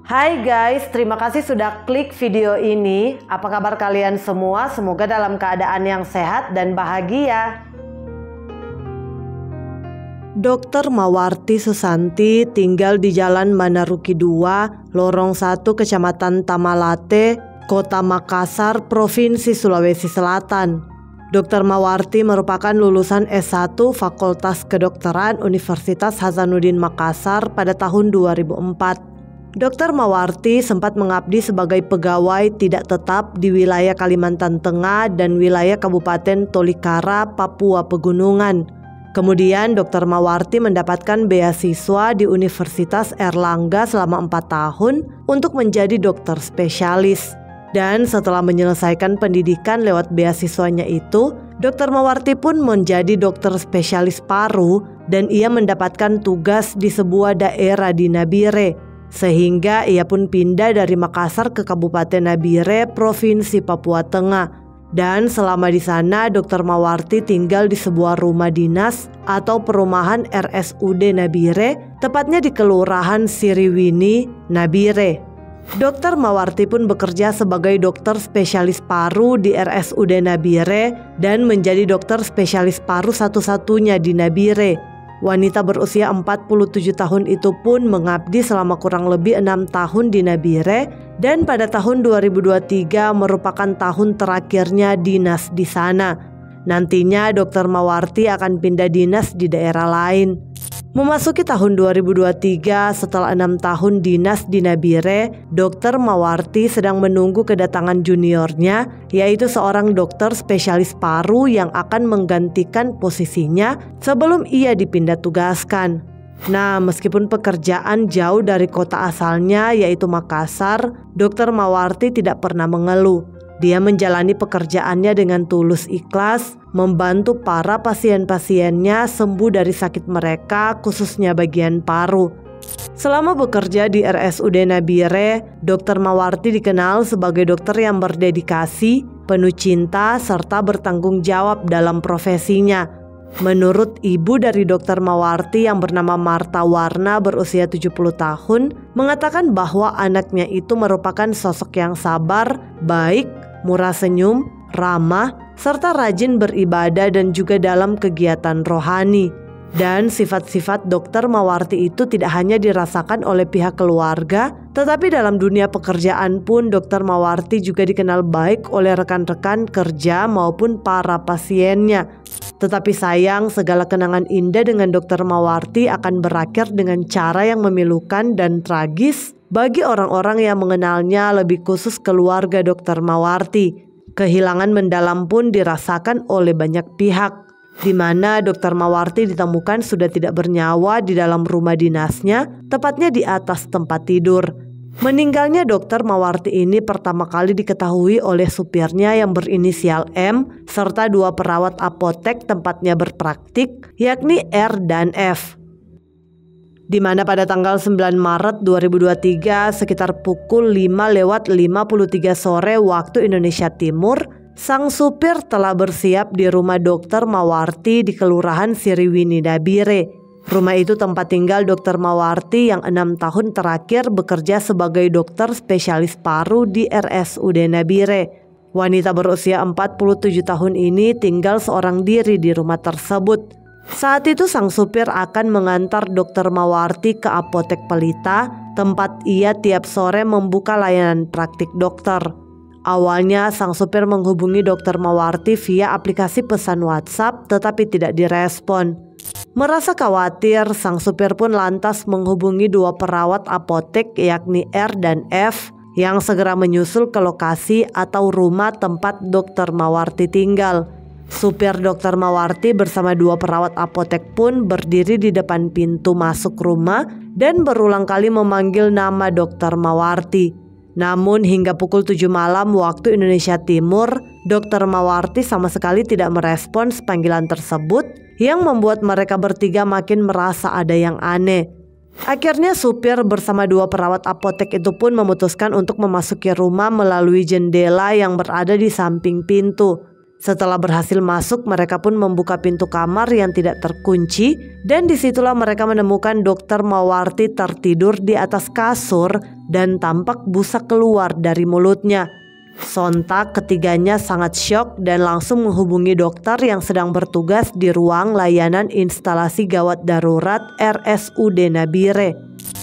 Hai guys, terima kasih sudah klik video ini. Apa kabar kalian semua? Semoga dalam keadaan yang sehat dan bahagia. Dr. Mawarti Susanti tinggal di Jalan Manaruki 2, Lorong 1, Kecamatan Tamalate, Kota Makassar, Provinsi Sulawesi Selatan. Dr. Mawarti merupakan lulusan S1 Fakultas Kedokteran Universitas Hasanuddin Makassar pada tahun 2004. Dr. Mawarti sempat mengabdi sebagai pegawai tidak tetap di wilayah Kalimantan Tengah dan wilayah Kabupaten Tolikara, Papua Pegunungan. Kemudian Dr. Mawarti mendapatkan beasiswa di Universitas Erlangga selama 4 tahun untuk menjadi dokter spesialis. Dan setelah menyelesaikan pendidikan lewat beasiswanya itu, Dr. Mawarti pun menjadi dokter spesialis paru dan ia mendapatkan tugas di sebuah daerah di Nabire. Sehingga ia pun pindah dari Makassar ke Kabupaten Nabire, Provinsi Papua Tengah. Dan selama di sana Dr. Mawarti tinggal di sebuah rumah dinas atau perumahan RSUD Nabire, tepatnya di Kelurahan Siriwini, Nabire. Dr. Mawarti pun bekerja sebagai dokter spesialis paru di RSUD Nabire dan menjadi dokter spesialis paru satu-satunya di Nabire. Wanita berusia 47 tahun itu pun mengabdi selama kurang lebih 6 tahun di Nabire dan pada tahun 2023 merupakan tahun terakhirnya dinas di sana. Nantinya Dr. Mawarti akan pindah dinas di daerah lain. Memasuki tahun 2023 setelah 6 tahun dinas di Nabire, Dr. Mawarti sedang menunggu kedatangan juniornya, yaitu seorang dokter spesialis paru yang akan menggantikan posisinya sebelum ia dipindah tugaskan. Nah, meskipun pekerjaan jauh dari kota asalnya yaitu Makassar, Dr. Mawarti tidak pernah mengeluh. Dia menjalani pekerjaannya dengan tulus ikhlas, membantu para pasien-pasiennya sembuh dari sakit mereka, khususnya bagian paru. Selama bekerja di RSUD Nabire, Dr. Mawarti dikenal sebagai dokter yang berdedikasi, penuh cinta, serta bertanggung jawab dalam profesinya. Menurut ibu dari Dr. Mawarti yang bernama Marta Warna berusia 70 tahun, mengatakan bahwa anaknya itu merupakan sosok yang sabar, baik, murah senyum, ramah, serta rajin beribadah dan juga dalam kegiatan rohani. Dan sifat-sifat Dr. Mawarti itu tidak hanya dirasakan oleh pihak keluarga, tetapi dalam dunia pekerjaan pun Dr. Mawarti juga dikenal baik oleh rekan-rekan kerja maupun para pasiennya. Tetapi sayang, segala kenangan indah dengan Dr. Mawarti akan berakhir dengan cara yang memilukan dan tragis bagi orang-orang yang mengenalnya, lebih khusus keluarga Dr. Mawarti. Kehilangan mendalam pun dirasakan oleh banyak pihak, di mana Dr. Mawarti ditemukan sudah tidak bernyawa di dalam rumah dinasnya, tepatnya di atas tempat tidur. Meninggalnya Dr. Mawarti ini pertama kali diketahui oleh supirnya yang berinisial M, serta 2 perawat apotek tempatnya berpraktik, yakni R dan F. Di mana pada tanggal 9 Maret 2023 sekitar pukul 5:53 sore waktu Indonesia Timur, sang supir telah bersiap di rumah Dr. Mawarti di Kelurahan Siriwini Nabire. Rumah itu tempat tinggal Dr. Mawarti yang 6 tahun terakhir bekerja sebagai dokter spesialis paru di RSUD Nabire. Wanita berusia 47 tahun ini tinggal seorang diri di rumah tersebut. Saat itu sang supir akan mengantar Dr. Mawarti ke Apotek Pelita, tempat ia tiap sore membuka layanan praktik dokter. Awalnya sang supir menghubungi Dr. Mawarti via aplikasi pesan WhatsApp tetapi tidak direspon. Merasa khawatir, sang supir pun lantas menghubungi 2 perawat apotek yakni R dan F yang segera menyusul ke lokasi atau rumah tempat Dr. Mawarti tinggal. Supir Dr. Mawarti bersama 2 perawat apotek pun berdiri di depan pintu masuk rumah dan berulang kali memanggil nama Dr. Mawarti. Namun hingga pukul 7 malam waktu Indonesia Timur, Dr. Mawarti sama sekali tidak merespons panggilan tersebut yang membuat mereka bertiga makin merasa ada yang aneh. Akhirnya supir bersama 2 perawat apotek itu pun memutuskan untuk memasuki rumah melalui jendela yang berada di samping pintu. Setelah berhasil masuk, mereka pun membuka pintu kamar yang tidak terkunci dan disitulah mereka menemukan Dr. Mawarti tertidur di atas kasur dan tampak busa keluar dari mulutnya. Sontak ketiganya sangat syok dan langsung menghubungi dokter yang sedang bertugas di ruang layanan instalasi gawat darurat RSUD Nabire.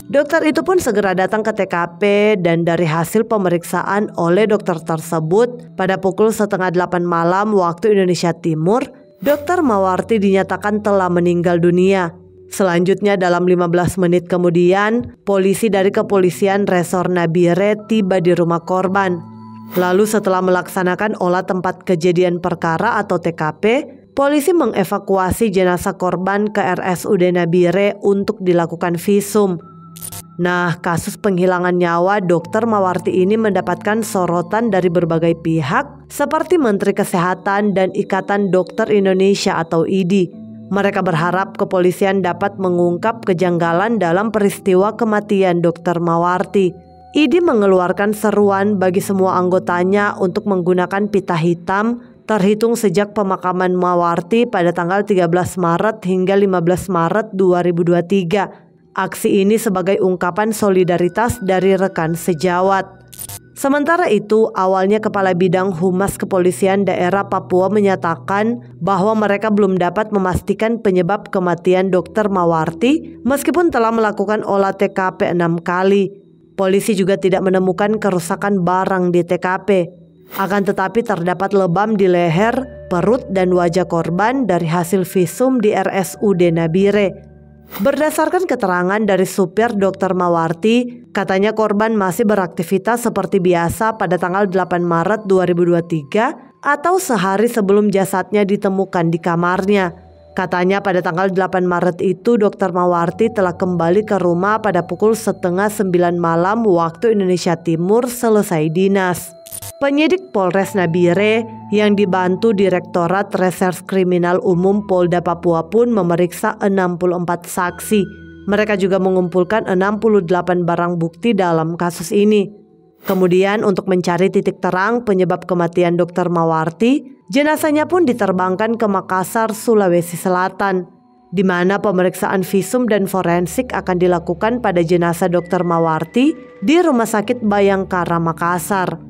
Dokter itu pun segera datang ke TKP dan dari hasil pemeriksaan oleh dokter tersebut pada pukul 7:30 malam waktu Indonesia Timur, Dr. Mawarti dinyatakan telah meninggal dunia. Selanjutnya dalam 15 menit kemudian, polisi dari Kepolisian Resor Nabire tiba di rumah korban. Lalu setelah melaksanakan olah tempat kejadian perkara atau TKP, polisi mengevakuasi jenazah korban ke RSUD Nabire untuk dilakukan visum. Nah, kasus penghilangan nyawa Dr. Mawarti ini mendapatkan sorotan dari berbagai pihak seperti Menteri Kesehatan dan Ikatan Dokter Indonesia atau IDI. Mereka berharap kepolisian dapat mengungkap kejanggalan dalam peristiwa kematian Dr. Mawarti. IDI mengeluarkan seruan bagi semua anggotanya untuk menggunakan pita hitam terhitung sejak pemakaman Mawarti pada tanggal 13 Maret hingga 15 Maret 2023. Aksi ini sebagai ungkapan solidaritas dari rekan sejawat. Sementara itu, awalnya Kepala Bidang Humas Kepolisian Daerah Papua menyatakan bahwa mereka belum dapat memastikan penyebab kematian Dr. Mawarti meskipun telah melakukan olah TKP 6 kali. Polisi juga tidak menemukan kerusakan barang di TKP. Akan tetapi terdapat lebam di leher, perut, dan wajah korban dari hasil visum di RSUD Nabire. Berdasarkan keterangan dari supir Dr. Mawarti, katanya korban masih beraktivitas seperti biasa pada tanggal 8 Maret 2023 atau sehari sebelum jasadnya ditemukan di kamarnya. Katanya pada tanggal 8 Maret itu Dr. Mawarti telah kembali ke rumah pada pukul 8:30 malam waktu Indonesia Timur selesai dinas. Penyidik Polres Nabire yang dibantu Direktorat Reserse Kriminal Umum Polda Papua pun memeriksa 64 saksi. Mereka juga mengumpulkan 68 barang bukti dalam kasus ini. Kemudian untuk mencari titik terang penyebab kematian Dr. Mawarti, jenazahnya pun diterbangkan ke Makassar, Sulawesi Selatan, di mana pemeriksaan visum dan forensik akan dilakukan pada jenazah Dr. Mawarti di Rumah Sakit Bayangkara, Makassar.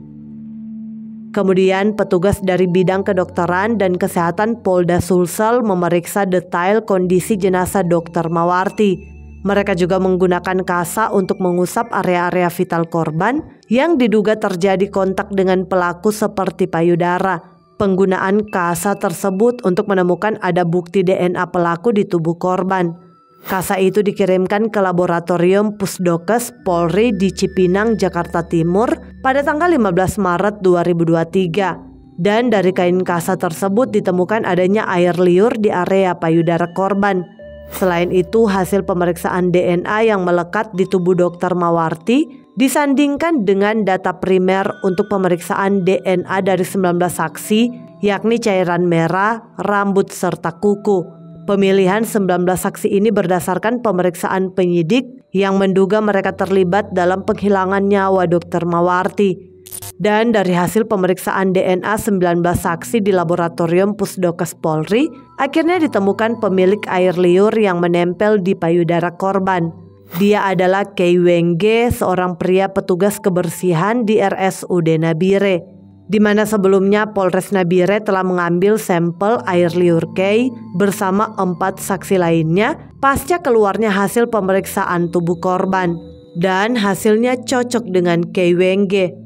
Kemudian petugas dari bidang kedokteran dan kesehatan Polda Sulsel memeriksa detail kondisi jenazah Dr. Mawarti. Mereka juga menggunakan kasa untuk mengusap area-area vital korban yang diduga terjadi kontak dengan pelaku seperti payudara. Penggunaan kasa tersebut untuk menemukan ada bukti DNA pelaku di tubuh korban. Kasa itu dikirimkan ke laboratorium Pusdokes Polri di Cipinang, Jakarta Timur pada tanggal 15 Maret 2023. Dan dari kain kasa tersebut ditemukan adanya air liur di area payudara korban. Selain itu, hasil pemeriksaan DNA yang melekat di tubuh Dr. Mawarti disandingkan dengan data primer untuk pemeriksaan DNA dari 19 saksi, yakni cairan merah, rambut, serta kuku. Pemilihan 19 saksi ini berdasarkan pemeriksaan penyidik yang menduga mereka terlibat dalam penghilangan nyawa Dr. Mawarti. Dan dari hasil pemeriksaan DNA 19 saksi di laboratorium Pusdokes Polri, akhirnya ditemukan pemilik air liur yang menempel di payudara korban. Dia adalah Kei Wenge, seorang pria petugas kebersihan di RSUD Nabire, di mana sebelumnya Polres Nabire telah mengambil sampel air liur Kei bersama 4 saksi lainnya pasca keluarnya hasil pemeriksaan tubuh korban. Dan hasilnya cocok dengan Kei Wenge.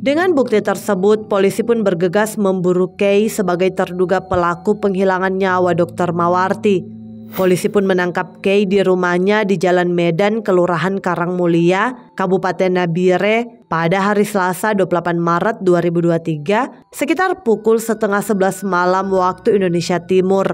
Dengan bukti tersebut, polisi pun bergegas memburu Kei sebagai terduga pelaku penghilangan nyawa Dr. Mawarti. Polisi pun menangkap Kei di rumahnya di Jalan Medan, Kelurahan Karangmulia, Kabupaten Nabire pada hari Selasa 28 Maret 2023 sekitar pukul 10:30 malam waktu Indonesia Timur.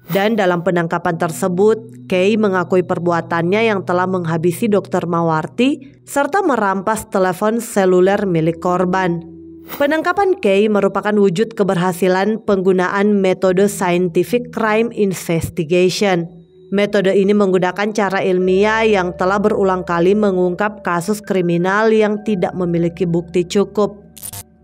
Dan dalam penangkapan tersebut, Kei mengakui perbuatannya yang telah menghabisi Dr. Mawarti serta merampas telepon seluler milik korban. Penangkapan Kei merupakan wujud keberhasilan penggunaan metode Scientific Crime Investigation. Metode ini menggunakan cara ilmiah yang telah berulang kali mengungkap kasus kriminal yang tidak memiliki bukti cukup.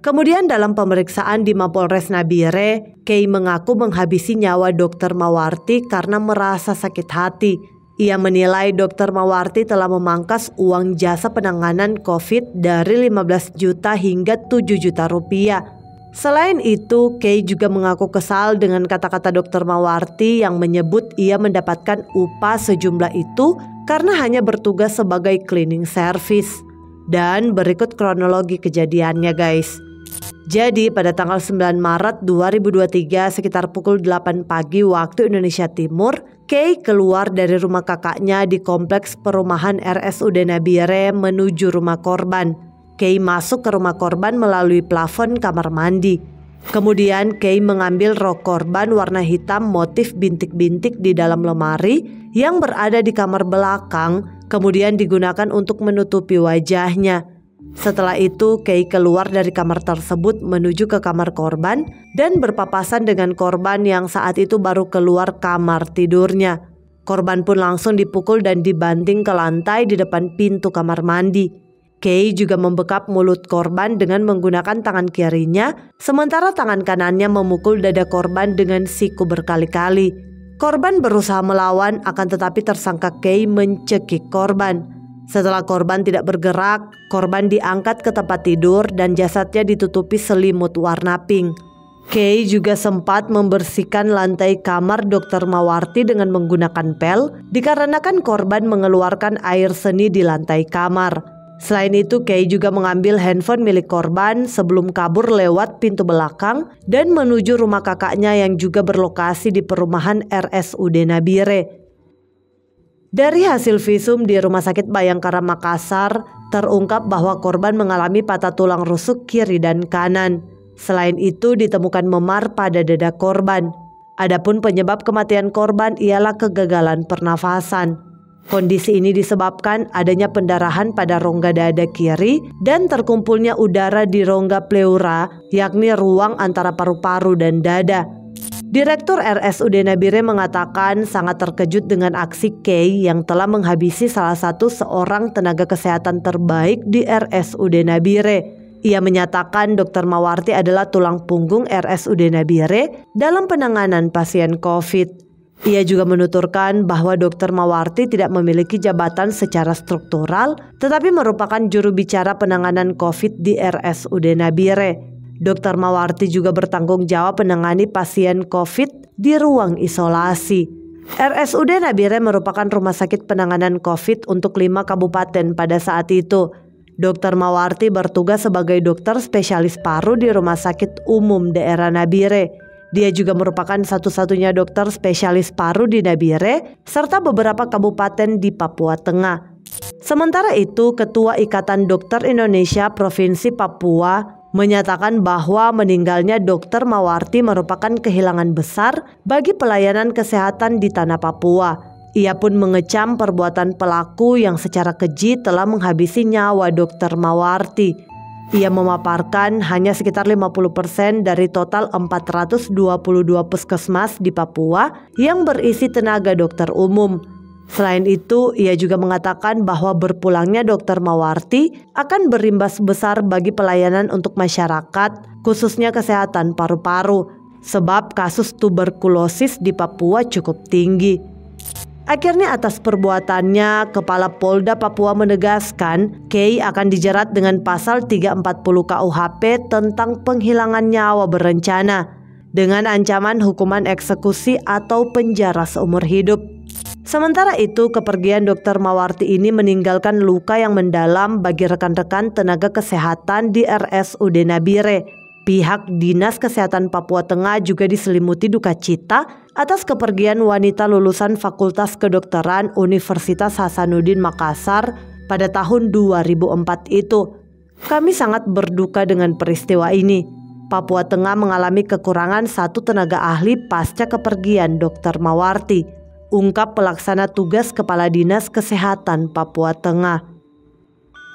Kemudian dalam pemeriksaan di Mapolres Nabire, Kay mengaku menghabisi nyawa Dr. Mawarti karena merasa sakit hati. Ia menilai Dr. Mawarti telah memangkas uang jasa penanganan COVID dari 15 juta hingga 7 juta rupiah. Selain itu, Kay juga mengaku kesal dengan kata-kata Dr. Mawarti yang menyebut ia mendapatkan upah sejumlah itu karena hanya bertugas sebagai cleaning service. Dan berikut kronologi kejadiannya guys. Jadi pada tanggal 9 Maret 2023 sekitar pukul 8 pagi waktu Indonesia Timur, Kay keluar dari rumah kakaknya di kompleks perumahan RSUD Nabire menuju rumah korban. Kay masuk ke rumah korban melalui plafon kamar mandi. Kemudian Kay mengambil rok korban warna hitam motif bintik-bintik di dalam lemari yang berada di kamar belakang, kemudian digunakan untuk menutupi wajahnya. Setelah itu Kay keluar dari kamar tersebut menuju ke kamar korban dan berpapasan dengan korban yang saat itu baru keluar kamar tidurnya. Korban pun langsung dipukul dan dibanting ke lantai di depan pintu kamar mandi. Kay juga membekap mulut korban dengan menggunakan tangan kirinya, sementara tangan kanannya memukul dada korban dengan siku berkali-kali. Korban berusaha melawan akan tetapi tersangka Kay mencekik korban. Setelah korban tidak bergerak, korban diangkat ke tempat tidur dan jasadnya ditutupi selimut warna pink. Kay juga sempat membersihkan lantai kamar Dr. Mawarti dengan menggunakan pel dikarenakan korban mengeluarkan air seni di lantai kamar. Selain itu, Kay juga mengambil handphone milik korban sebelum kabur lewat pintu belakang dan menuju rumah kakaknya yang juga berlokasi di perumahan RSUD Nabire. Dari hasil visum di Rumah Sakit Bayangkara Makassar, terungkap bahwa korban mengalami patah tulang rusuk kiri dan kanan. Selain itu ditemukan memar pada dada korban. Adapun penyebab kematian korban ialah kegagalan pernafasan. Kondisi ini disebabkan adanya pendarahan pada rongga dada kiri dan terkumpulnya udara di rongga pleura, yakni ruang antara paru-paru dan dada. Direktur RSUD Nabire mengatakan sangat terkejut dengan aksi Kay yang telah menghabisi salah satu seorang tenaga kesehatan terbaik di RSUD Nabire. Ia menyatakan Dr. Mawarti adalah tulang punggung RSUD Nabire dalam penanganan pasien COVID. Ia juga menuturkan bahwa Dr. Mawarti tidak memiliki jabatan secara struktural, tetapi merupakan juru bicara penanganan COVID di RSUD Nabire. Dr. Mawarti juga bertanggung jawab menangani pasien COVID di ruang isolasi. RSUD Nabire merupakan rumah sakit penanganan COVID untuk 5 kabupaten pada saat itu. Dr. Mawarti bertugas sebagai dokter spesialis paru di Rumah Sakit Umum Daerah Nabire. Dia juga merupakan satu-satunya dokter spesialis paru di Nabire serta beberapa kabupaten di Papua Tengah. Sementara itu, Ketua Ikatan Dokter Indonesia Provinsi Papua menyatakan bahwa meninggalnya Dr. Mawarti merupakan kehilangan besar bagi pelayanan kesehatan di tanah Papua. Ia pun mengecam perbuatan pelaku yang secara keji telah menghabisi nyawa Dr. Mawarti. Ia memaparkan hanya sekitar 50% dari total 422 puskesmas di Papua yang berisi tenaga dokter umum. Selain itu, ia juga mengatakan bahwa berpulangnya Dr. Mawarti akan berimbas besar bagi pelayanan untuk masyarakat, khususnya kesehatan paru-paru, sebab kasus tuberkulosis di Papua cukup tinggi. Akhirnya atas perbuatannya, Kepala Polda Papua menegaskan Kay akan dijerat dengan pasal 340 KUHP tentang penghilangan nyawa berencana dengan ancaman hukuman eksekusi atau penjara seumur hidup. Sementara itu, kepergian Dr. Mawarti ini meninggalkan luka yang mendalam bagi rekan-rekan tenaga kesehatan di RSUD Nabire. Pihak Dinas Kesehatan Papua Tengah juga diselimuti duka cita atas kepergian wanita lulusan Fakultas Kedokteran Universitas Hasanuddin Makassar pada tahun 2004 itu. Kami sangat berduka dengan peristiwa ini. Papua Tengah mengalami kekurangan satu tenaga ahli pasca kepergian Dr. Mawarti, ungkap pelaksana tugas Kepala Dinas Kesehatan Papua Tengah.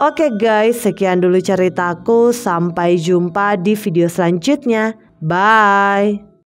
Oke guys, sekian dulu ceritaku. Sampai jumpa di video selanjutnya. Bye.